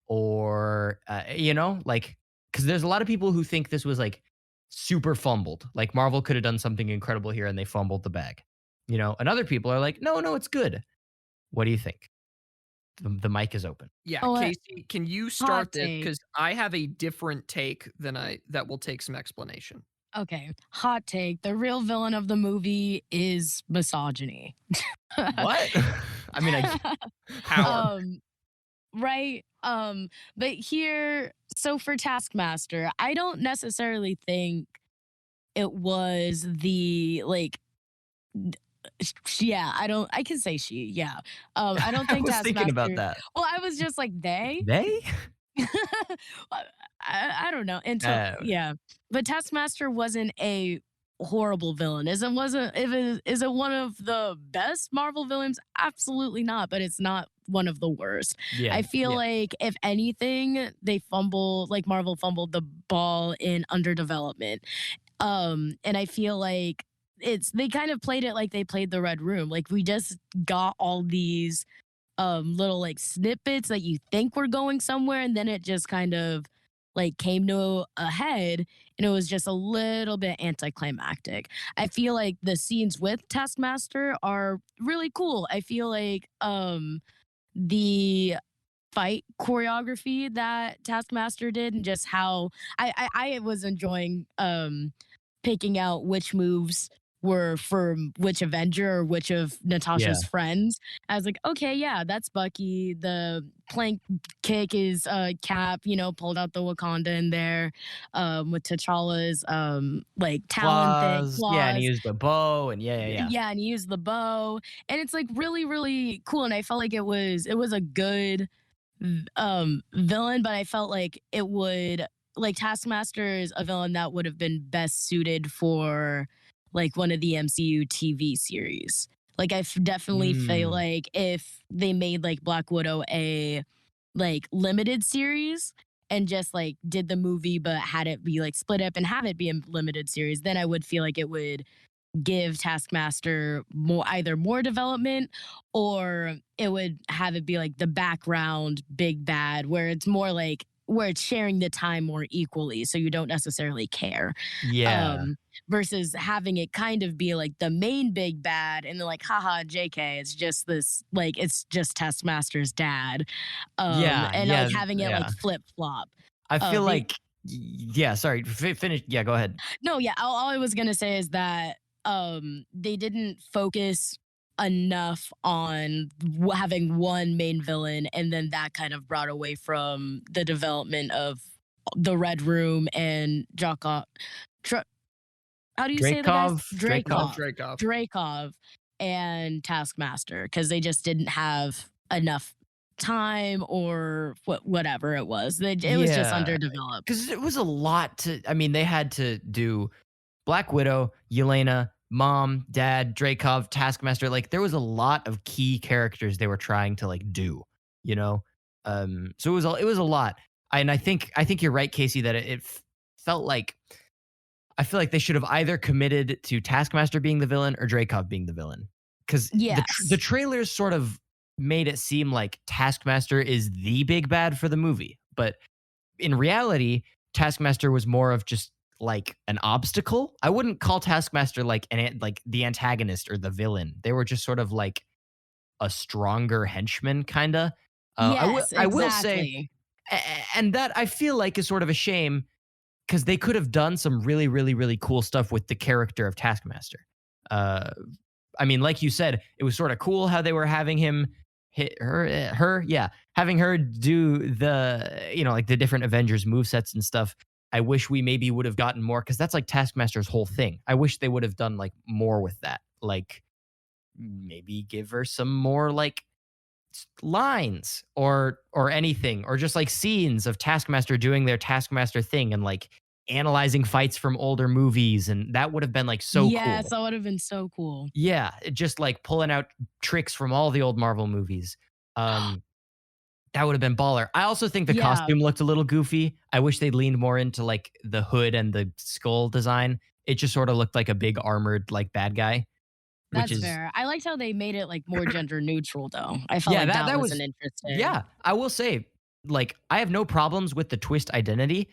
or because there's a lot of people who think this was like super fumbled. Like Marvel could have done something incredible here and they fumbled the bag. And other people are like, no, it's good. What do you think? The mic is open. Yeah, Oh, Kasey, can you start this? take. Because I have a different take that will take some explanation. Okay. Hot take. The real villain of the movie is misogyny. What? I mean, How? Right. But here, so for Taskmaster, I don't necessarily think it was the like. Yeah, I can say she. Yeah. I don't think I was Taskmaster. thinking about that. Well, I was just like they. They? I don't know until yeah, but Taskmaster wasn't a horrible villain. Is it one of the best Marvel villains? Absolutely not. But it's not one of the worst. Yeah. I feel like if anything, Marvel fumbled the ball in underdevelopment. And I feel like they kind of played it like they played the Red Room. Like we just got all these little like snippets that you think were going somewhere, and then it just kind of like came to a head, and it was just a little bit anticlimactic. I feel like the scenes with Taskmaster are really cool. I feel like the fight choreography that Taskmaster did, and just how I was enjoying picking out which moves were for which Avenger or which of Natasha's friends. I was like, okay, yeah, that's Bucky. The plank kick is Cap, pulled out the Wakanda in there with T'Challa's like talon thing, Claws. Yeah, and he claws. used the bow and yeah. Yeah, and he used the bow. And it's like really, really cool. And I felt like it was a good villain, but I felt like it would like Taskmaster is a villain that would have been best suited for like one of the MCU TV series. Like definitely feel Mm. like if they made like Black Widow a like limited series and just like did the movie but had it be like split up and have it be a limited series, then I would feel like it would give Taskmaster either more development or it would have it be like the background big bad where it's more like where it's sharing the time more equally so you don't necessarily care. Yeah. Versus having it kind of be like the main big bad and then like haha JK it's just this like it's just Taskmaster's dad. Yeah. And Yeah. like having it Yeah. like flip flop. I feel They like yeah, sorry. Finish. Yeah, go ahead. No, yeah, all I was gonna say is that they didn't focus enough on having one main villain, and then that kind of brought away from the development of the Red Room and Jakov. How do you say the guys? Dreykov. Dreykov and Taskmaster because they just didn't have enough time or whatever it was. It was just Yeah. underdeveloped. Because it was a lot to, I mean, they had to do Black Widow, Yelena, Mom, Dad, Dreykov, Taskmaster. Like there was a lot of key characters they were trying to like do, you know? So it was a lot. And I think you're right, Kasey, that it felt like, I feel like they should have either committed to Taskmaster being the villain or Dreykov being the villain. Because Yes. the trailers sort of made it seem like Taskmaster is the big bad for the movie. But in reality, Taskmaster was more of just like an obstacle. I wouldn't call Taskmaster like the antagonist or the villain. They were just sort of like a stronger henchman, kind of. Yes, I will exactly. say, and that I feel like is sort of a shame because they could have done some really, really, really cool stuff with the character of Taskmaster. I mean, like you said, it was sort of cool how they were having him hit her, having her do the, like the different Avengers movesets and stuff. I wish we maybe would have gotten more because that's like Taskmaster's whole thing. I wish they would have done like more with that. Like maybe give her some more like lines or anything, or just like scenes of Taskmaster doing their Taskmaster thing and like analyzing fights from older movies, and that would have been like so Yes, cool. that would have been so cool. Yeah, just like pulling out tricks from all the old Marvel movies. That would have been baller. I also think the costume looked a little goofy. I wish they'd leaned more into like the hood and the skull design. It just sort of looked like a big armored like bad guy. That's fair. I liked how they made it like more gender neutral though. I felt Yeah, like that that was was an interesting. Yeah, I will say, like, I have no problems with the twist identity.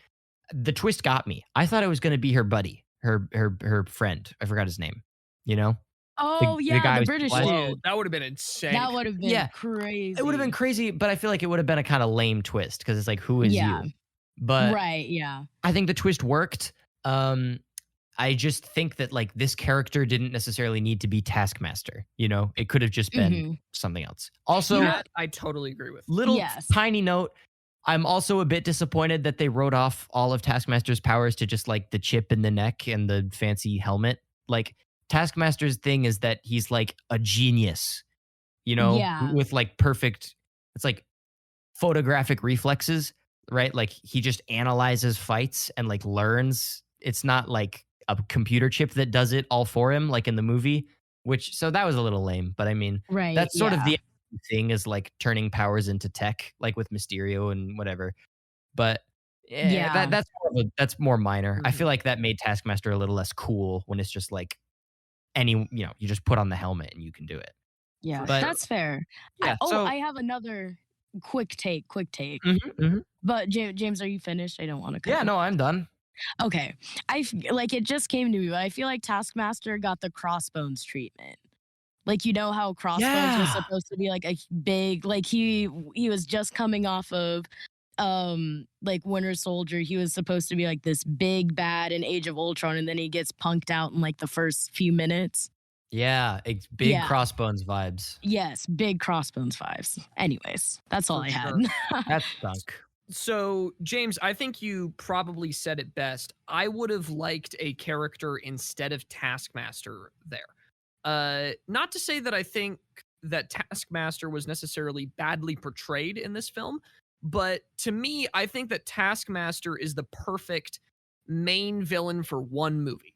The twist got me. I thought it was going to be her buddy, her friend. I forgot his name. You know, Oh yeah, guy the who's British blind. Whoa, dude. that would have been insane. That would have been Yeah, crazy. it would have been crazy, but I feel like it would have been a kind of lame twist because it's like, who is Yeah. you? But Right, yeah. I think the twist worked. I just think that like this character didn't necessarily need to be Taskmaster. It could have just been something else. Also, That I totally agree with. little Yes. tiny note. I'm also a bit disappointed that they wrote off all of Taskmaster's powers to just like the chip in the neck and the fancy helmet. Like Taskmaster's thing is that he's like a genius, Yeah. with like perfect, it's like photographic reflexes, right? Like he just analyzes fights and like learns. It's not like a computer chip that does it all for him, like in the movie, so that was a little lame. But I mean, Right. that's sort of yeah. the thing is like turning powers into tech, like with Mysterio and whatever. But Yeah. that's more minor. I Mhm. feel like that made Taskmaster a little less cool when it's just like you just put on the helmet and you can do it. Yeah. But- That's fair. Yeah. I have another quick take. Mhm. But James, are you finished? I don't want to cut Yeah, you. no, I'm done. Okay. Like it just came to me, but I feel like Taskmaster got the Crossbones treatment. Like how Crossbones was Yeah. supposed to be like a big, like he was just coming off of like Winter Soldier, he was supposed to be like this big bad in Age of Ultron, and then he gets punked out in like the first few minutes. Yeah, it's big Yeah. Crossbones vibes. Yes, big Crossbones vibes. Anyways, that's all For I had. sure. That stunk. So, James, I think you probably said it best. I would have liked a character instead of Taskmaster there. Not to say that I think that Taskmaster was necessarily badly portrayed in this film, but to me, I think that Taskmaster is the perfect main villain for one movie,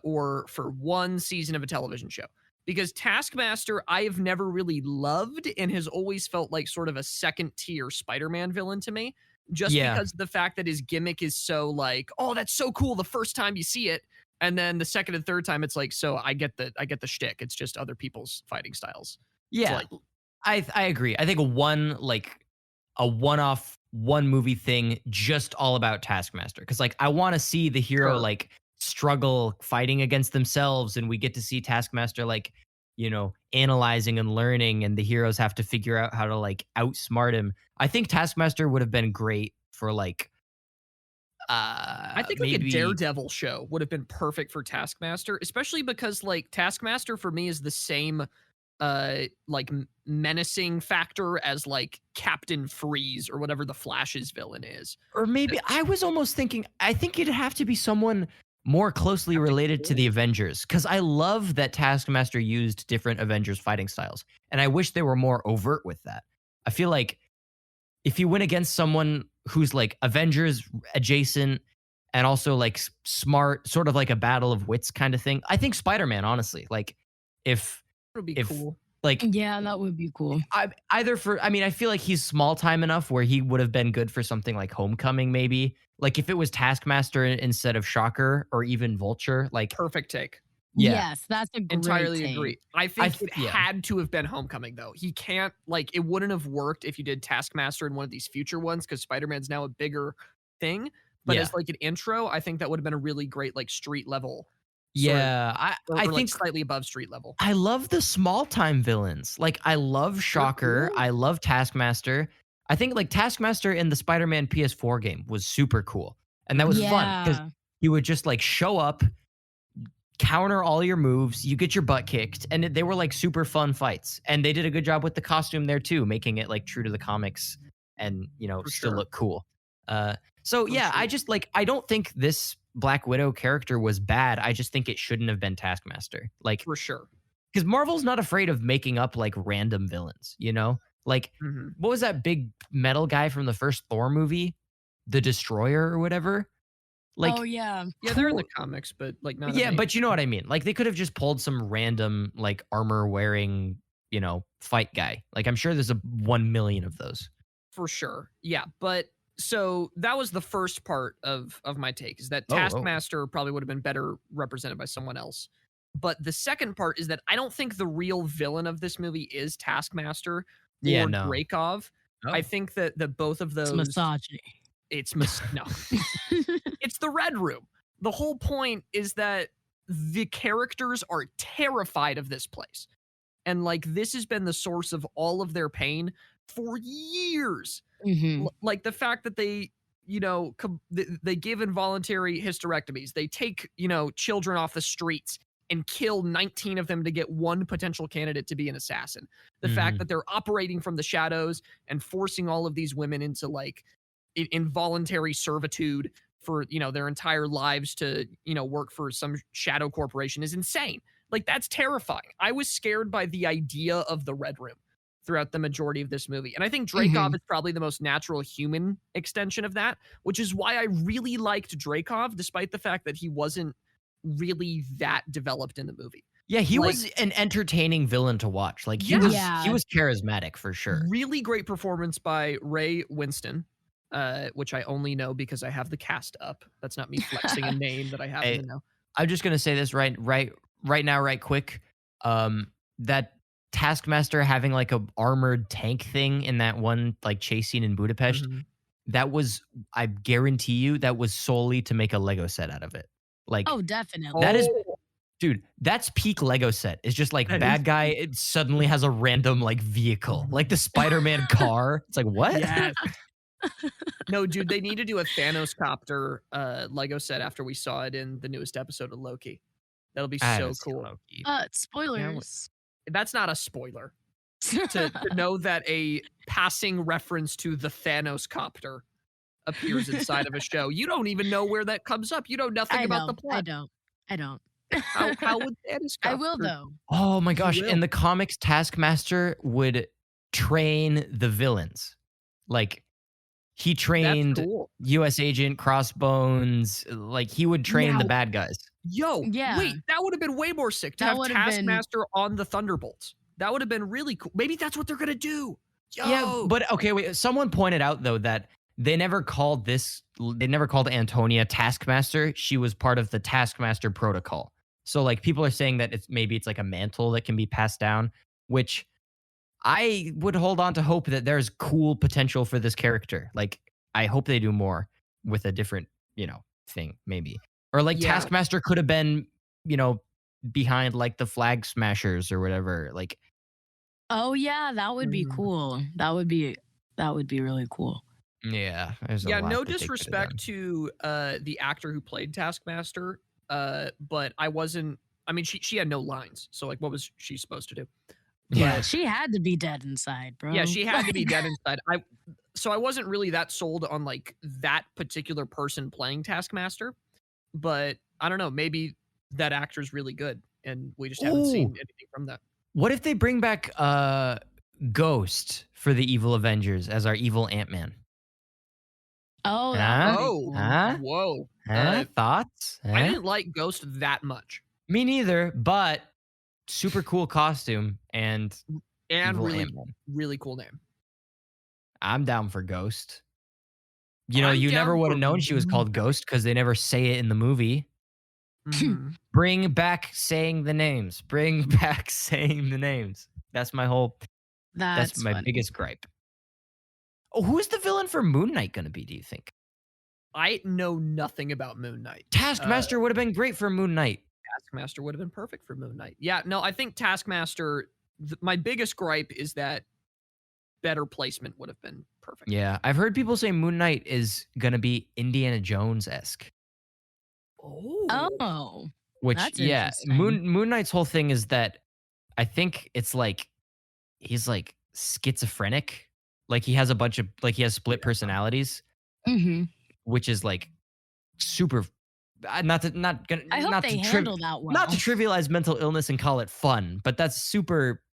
or for one season of a television show. Because Taskmaster, I have never really loved and has always felt like sort of a second tier Spider-Man villain to me. Just because the fact that his gimmick is so like, oh, that's so cool the first time you see it. And then the second and third time it's like, so I get the shtick. It's just other people's fighting styles. Yeah. So I agree. I think a one-off one movie thing just all about Taskmaster. Cause like I want to see the hero Sure. like struggle fighting against themselves, and we get to see Taskmaster like, you know, analyzing and learning, and the heroes have to figure out how to like outsmart him. I think Taskmaster would have been great for like I think like a Daredevil show would have been perfect for Taskmaster, especially because like Taskmaster for me is the same like menacing factor as like Captain Freeze or whatever the Flash's villain is. Or maybe I was almost thinking, I think it'd have to be someone more closely related to the Avengers, because I love that Taskmaster used different Avengers fighting styles, and I wish they were more overt with that. I feel like if you win against someone who's like Avengers adjacent and also like smart, sort of like a battle of wits kind of thing, I think Spider-Man, honestly, like if It would be cool. like Yeah, that would be cool. I mean, I feel like he's small time enough where he would have been good for something like Homecoming, maybe. Like if it was Taskmaster instead of Shocker or even Vulture, like Perfect take. Yeah. Yes, that's a great Entirely take. agree. I think it had to have been Homecoming though. He can't like it wouldn't have worked if you did Taskmaster in one of these future ones because Spider-Man's now a bigger thing. But as like an intro, I think that would have been a really great like street level. I like think slightly above street level. I love the small time villains. Like I love Shocker. cool. I love Taskmaster. I think like Taskmaster in the Spider-Man PS4 game was super cool. And that was fun because he would just like show up, counter all your moves, you get your butt kicked, and they were like super fun fights. And they did a good job with the costume there too, making it like true to the comics and, you know, still look cool. I just like I don't think this Black Widow character was bad. I just think it shouldn't have been Taskmaster. Like For sure. because Marvel's not afraid of making up like random villains, you know? Like what was that big metal guy from the first Thor movie? The Destroyer or whatever? Like oh yeah. Yeah, they're in the comics, but like not yeah, but you know what I mean. Like they could have just pulled some random like armor wearing, you know, fight guy. Like I'm sure there's 1 million of those. For sure. Yeah, but so that was the first part of my take is that Taskmaster probably would have been better represented by someone else. But the second part is that I don't think the real villain of this movie is Taskmaster or Dreykov. I think that both of those It's misogyny. No. It's the Red Room. The whole point is that the characters are terrified of this place. And like this has been the source of all of their pain for years. Like the fact that they, you know, they give involuntary hysterectomies. They take, you know, children off the streets and kill 19 of them to get one potential candidate to be an assassin. The fact that they're operating from the shadows and forcing all of these women into like involuntary servitude for, you know, their entire lives to, you know, work for some shadow corporation is insane. Like that's terrifying. I was scared by the idea of the Red Room throughout the majority of this movie. And I think Dreykov is probably the most natural human extension of that, which is why I really liked Dreykov, despite the fact that he wasn't really that developed in the movie. Yeah, he was an entertaining villain to watch. Like he was charismatic for sure. Really great performance by Ray Winston, which I only know because I have the cast up. That's not me flexing a name that I happen to know. I'm just gonna say this right now, right quick. That Taskmaster having like a armored tank thing in that one like chase scene in Budapest, that was, I guarantee you, that was solely to make a Lego set out of it. Like, oh, definitely. That is, dude, that's peak Lego set. It's just like bad guy, it suddenly has a random like vehicle, like the Spider-Man car. It's like, what? Yes. No, dude, they need to do a Thanos copter Lego set after we saw it in the newest episode of Loki. That'll be I so haven't seen cool. Loki. Spoilers. That's not a spoiler. To know that a passing reference to the Thanos copter appears inside of a show. You don't even know where that comes up. You know nothing about the plot. I don't. How would Thanos I will copter- though. Oh my You gosh. will. In the comics, Taskmaster would train the villains. Like, he trained cool. US Agent, Crossbones. Like, he would train the Now- bad guys. Yo, Yeah. wait, that would have been way more sick to That have would have been- Taskmaster on the Thunderbolts. That would have been really cool. Maybe that's what they're gonna do. Yo, Yeah, but okay, wait. Someone pointed out though that they never called Antonia Taskmaster. She was part of the Taskmaster protocol. So like people are saying that it's like a mantle that can be passed down, which I would hold on to hope that there's cool potential for this character. Like I hope they do more with a different, thing maybe. Or like Yeah. Taskmaster could have been, behind like the Flag Smashers or whatever. Like Oh yeah, that would be Mm. cool. That would be really cool. yeah, there's a yeah, lot no that they could have disrespect done. to the actor who played Taskmaster, but I wasn't. I mean, she had no lines, so like, what was she supposed to do? Yeah, But- she had to be dead inside, bro. Yeah, she had to be dead inside. So I wasn't really that sold on like that particular person playing Taskmaster, but I don't know. Maybe that actor's really good, and we just haven't seen Ooh. anything from that. What if they bring back Ghost for the Evil Avengers as our evil Ant-Man? Oh, that would be Huh? cool. Huh? Whoa, Huh? Thoughts? I Huh? didn't like Ghost that much, Me neither, but super cool costume and and evil really, Ant-Man. really cool name. I'm down for Ghost. You know, I'm you never down would for have known she was called Ghost because they never say it in the movie. Mhm. Bring back saying the names. Bring back saying the names. That's my That's my funny. biggest gripe. Oh, who's the villain for Moon Knight going to be, do you think? I know nothing about Moon Knight. Taskmaster would have been great for Moon Knight. Taskmaster would have been perfect for Moon Knight. Yeah, no, I think Taskmaster. My biggest gripe is that better placement would have been perfect. Yeah, I've heard people say Moon Knight is gonna be Indiana Jones-esque. Oh, Which, That's yeah, interesting. Moon Knight's whole thing is that I think it's like he's like schizophrenic. Like he has he has split personalities, hmm which is like super. Not gonna. I hope not they to handle that well. Not to trivialize mental illness and call it fun, but that's super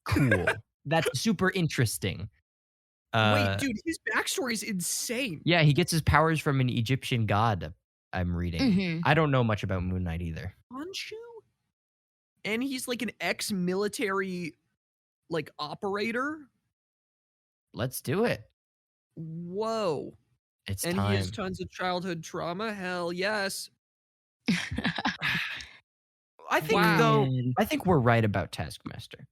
cool. That's super interesting. Wait, dude, his backstory is insane. Yeah, he gets his powers from an Egyptian god. I'm reading. Mhm. I don't know much about Moon Knight either. Khonshu? And he's like an ex-military, like operator. Let's do it. Whoa! It's And time. he has tons of childhood trauma. Hell yes. I think Wow. though, I think we're right about Taskmaster.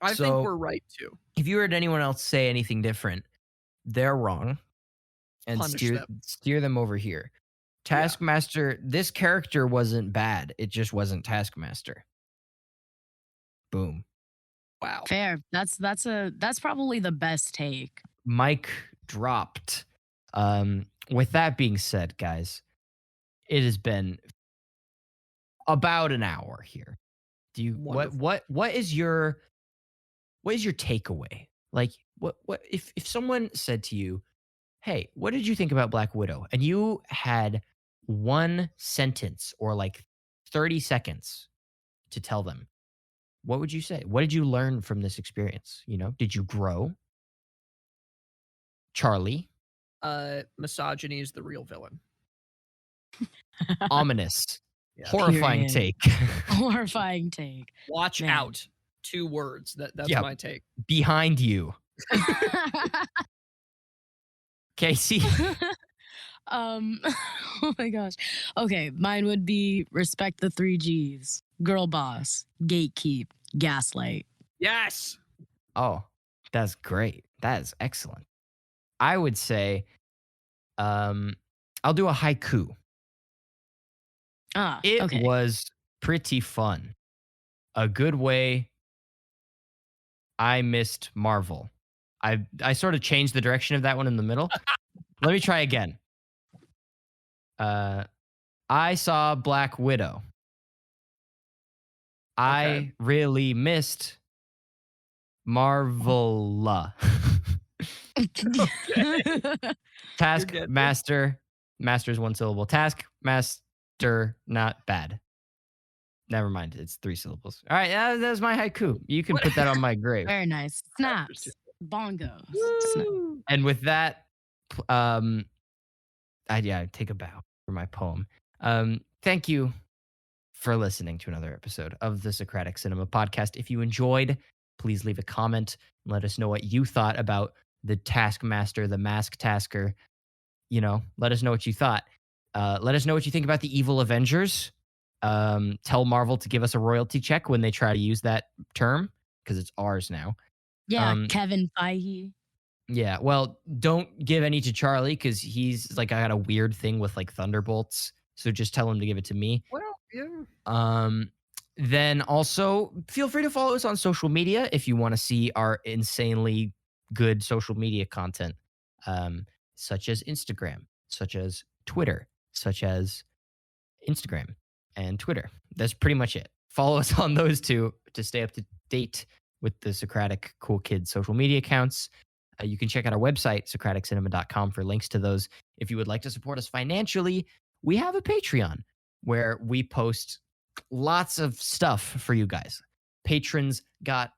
I So- think we're right too. If you heard anyone else say anything different, they're wrong. And Punish steer them over here. Taskmaster, this character wasn't bad. It just wasn't Taskmaster. Boom. Wow. Fair. That's probably the best take. Mic dropped. With that being said, guys, it has been about an hour here. Do you Wonderful. what is your takeaway? Like what if someone said to you, "Hey, what did you think about Black Widow?" and you had one sentence or like 30 seconds to tell them, what would you say? What did you learn from this experience? Did you grow? Charlie, Misogyny is the real villain. ominous, Yeah. horrifying Period. take. Horrifying take. Watch Man. out. 2 words. That's Yep. my take. Behind you, Kasey. Oh my gosh. Okay, mine would be respect the 3 Gs. Girl boss, gatekeep, gaslight. Yes. Oh, that's great. That is excellent. I would say, I'll do a haiku. It Okay. was pretty fun. A good way. I missed Marvel. I sort of changed the direction of that one in the middle, Let me try again. I saw Black Widow. I really missed Marvella. Taskmaster. Master is one syllable. Taskmaster, not bad. Never mind. It's 3 syllables. All right. That's my haiku. You can put that on my grave. Very nice. Snaps. Bongos. And with that, I take a bow for my poem. Thank you for listening to another episode of the Socratic Cinema Podcast. If you enjoyed, please leave a comment and let us know what you thought about the Taskmaster, the Mask Tasker. Let us know what you thought. Let us know what you think about the Evil Avengers. Tell Marvel to give us a royalty check when they try to use that term, because it's ours now. Yeah, Kevin Feige. Yeah, well, don't give any to Charlie, because he's like, I got a weird thing with like Thunderbolts, so just tell him to give it to me. Well, yeah. Then also feel free to follow us on social media if you want to see our insanely good social media content, such as Instagram, such as Twitter, such as Instagram and Twitter. That's pretty much it. Follow us on those two to stay up to date with the Socratic Cool Kids social media accounts. You can check out our website, socraticcinema.com, for links to those. If you would like to support us financially, we have a Patreon where we post lots of stuff for you guys. Patrons got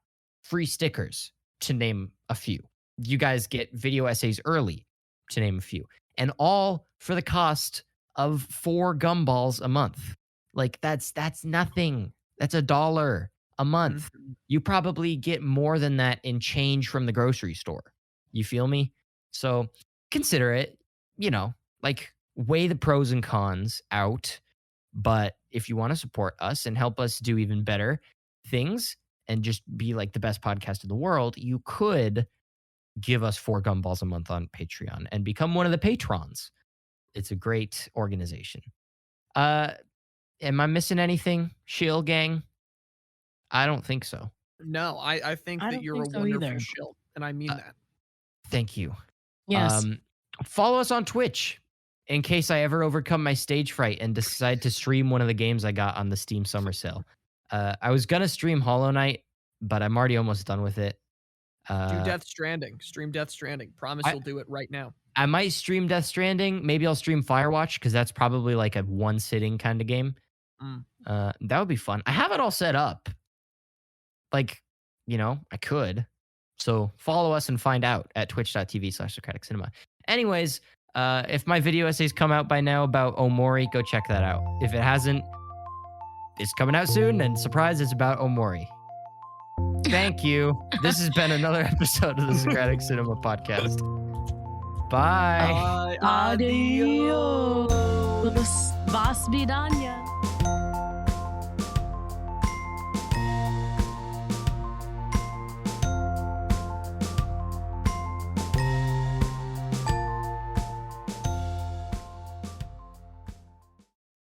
free stickers, to name a few. You guys get video essays early, to name a few. And all for the cost of 4 gumballs a month. Like, that's nothing. That's $1 a month. You probably get more than that in change from the grocery store. You feel me? So consider it, like, weigh the pros and cons out. But if you want to support us and help us do even better things and just be like the best podcast in the world, you could give us 4 gumballs a month on Patreon and become one of the patrons. It's a great organization. Am I missing anything, Shield Gang? I don't think so. No, I think that you're a wonderful shield, and I mean that. Thank you. Yes. Follow us on Twitch in case I ever overcome my stage fright and decide to stream one of the games I got on the Steam Summer Sale. I was going to stream Hollow Knight, but I'm already almost done with it. Do Death Stranding. Stream Death Stranding. Promise you'll do it right now. I might stream Death Stranding. Maybe I'll stream Firewatch, because that's probably like a one-sitting kind of game. That would be fun. I have it all set up. Like, I could. So follow us and find out at twitch.tv/Socratic Cinema. Anyways, if my video essays come out by now about Omori, go check that out. If it hasn't, it's coming out soon, and surprise, it's about Omori. Thank you. This has been another episode of the Socratic Cinema Podcast. Bye. Adios. Vas vidania.